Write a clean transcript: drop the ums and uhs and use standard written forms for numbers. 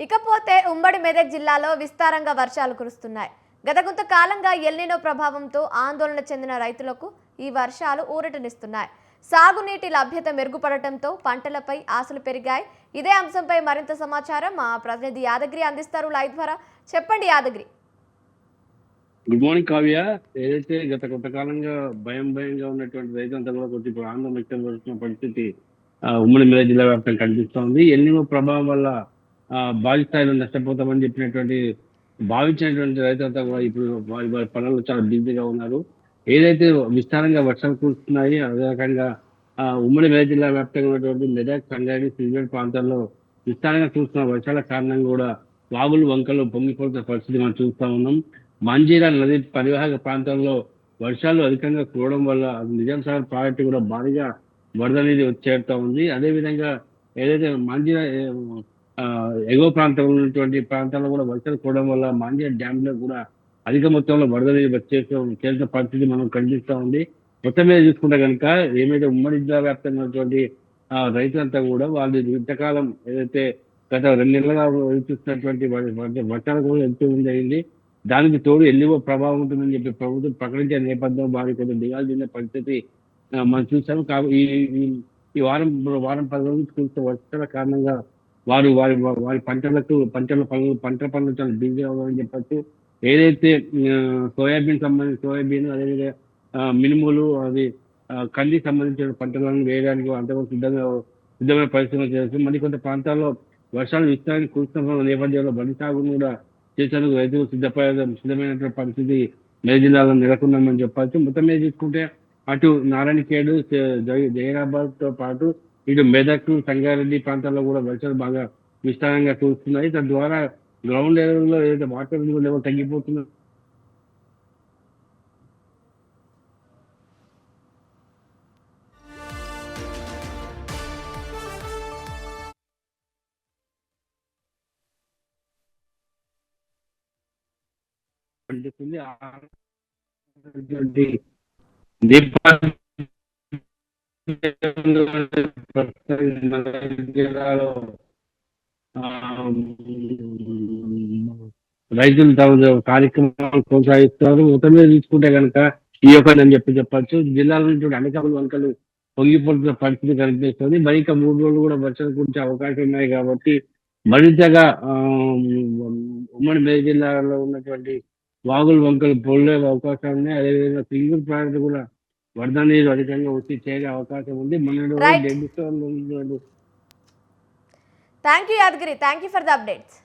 ఇకపోతే ఉమ్మడి మెదక్ జిల్లాలో విస్తారంగా వర్షాలు కురుస్తున్నాయి. గత కొంతకాలంగా ఎల్నినో ప్రభావంతో ఆందోళన చెందిన రైతులకు ఈ వర్షాలు ఊరటనిస్తున్నాయి. సాగునీటి లభ్యత మెరుగుపడటంతో పంటలపై ఆశలు పెరిగాయి. ఇదే అంశంపై మరింత సమాచారం మా ప్రతినిధి యాదగిరి అందిస్తారు లైవ్ ద్వారా. చెప్పండి యాదగిరి. Good morning Kavya. ఏదైతే గత కొంతకాలంగా భయంగా ఉన్నటువంటి రైతులంతా కూడా కొద్దిగా ఆందోళన వ్యక్తం చేస్తున్న పరిస్థితి ఉమ్మడి మెదక్ జిల్లా వ్యాప్తంగా కనిపిస్తోంది. ఎల్నినో ప్రభావం వల్ల భారీ స్థాయిలో నష్టపోతామని చెప్పినటువంటి భావించినటువంటి రైతులంతా కూడా ఇప్పుడు వారి పనులు చాలా బిజీగా ఉన్నారు. ఏదైతే విస్తారంగా వర్షాలు కురుస్తున్నాయి, అదే రకంగా ఉమ్మడి మెదక్ జిల్లా వ్యాప్తంగా ఉన్నటువంటి మెదక్, సంగారెడ్డి, సిద్దిపేట ప్రాంతాల్లో విస్తారంగా చూస్తున్న వర్షాల కారణంగా కూడా వాగులు వంకలు పొంగిపోతున్న పరిస్థితి మనం చూస్తా ఉన్నాం. మంజీరా నది పరివాహక ప్రాంతాల్లో వర్షాలు అధికంగా కురవడం వల్ల నిజాం సాగర్ ప్రాజెక్టు కూడా భారీగా వరద నీరు చేరుతా ఉంది. అదేవిధంగా ఏదైతే మంజీరా ఎగువ ప్రాంతంలో ఉన్నటువంటి ప్రాంతాల్లో కూడా వర్షాలు కురవడం వల్ల మంజీరా డ్యామ్ లో కూడా అధిక మొత్తంలో వరద నీరు చేరుతున్న పరిస్థితి మనం కనిపిస్తా ఉంది. మొత్తం మీద చూసుకుంటే కనుక ఏమైతే ఉమ్మడి జిల్లా వ్యాప్తంగా ఉన్నటువంటి రైతులంతా కూడా వాళ్ళు ఇంతకాలం ఏదైతే గత 2 నెలలుగా చూస్తున్నటువంటి వర్షాలు కూడా ఎంతో జరిగింది. దానికి తోడు ఎల్లివో ప్రభావం ఉంటుందని చెప్పి ప్రభుత్వం ప్రకటించే నేపథ్యంలో వారి కొంచెం దిగాల్సిన పరిస్థితి మనం చూసాము. ఈ వారం 10 రోజులు చూస్తే వర్షాల కారణంగా వారి పంటల పనులు చాలా బిజీ అవ్వాలని చెప్పచ్చు. ఏదైతే సోయాబీన్ అదేవిధంగా మినుములు అది కందికి సంబంధించిన పంటలను వేయడానికి అంతవరకు సిద్ధమైన పరిస్థితులు చేస్తుంది. మరికొంత ప్రాంతాల్లో వర్షాలు విస్తారాన్ని కురుస్తున్న నేపథ్యంలో వరి సాగును కూడా చేసేందుకు రైతులు సిద్ధమైనటువంటి పరిస్థితి మెదక్ జిల్లాలో నెలకొందని చెప్పచ్చు. మొత్తం మీద చూసుకుంటే అటు నారాయణఖేడ్, జైరాబాద్ తో పాటు ఇటు మెదక్, సంగారెడ్డి ప్రాంతాల్లో కూడా వర్షాలు బాగా విస్తారంగా కురుస్తున్నాయి. తద్వారా గ్రౌండ్ లెవెల్లో ఏదైతే వాటర్ లెవెల్ తగ్గిపోతుందో కనిపిస్తుంది. జిల్లాలో రైతులు తమ కార్యక్రమాలు కొనసాగిస్తున్నారు. మొత్తం మీద తీసుకుంటే కనుక ఈ యొక్క అని చెప్పచ్చు. జిల్లాలో నుంచి అనేకములు వంకలు పొంగిపోతున్న పరిస్థితి కనిపిస్తుంది. మరి ఇంకా 3 రోజులు కూడా వర్షాలు కురిసే అవకాశం ఉన్నాయి కాబట్టి మరింతగా ఉమ్మడి మెదక్ జిల్లాలో ఉన్నటువంటి వాగులు వంకలు పొంగే అవకాశాలు ఉన్నాయి. అదేవిధంగా సింగిల్ ప్రాజెక్టు కూడా వరద నీరు అధికంగా వచ్చి చేరే అవకాశం ఉంది. Thank you Yadagiri, thank you for the updates.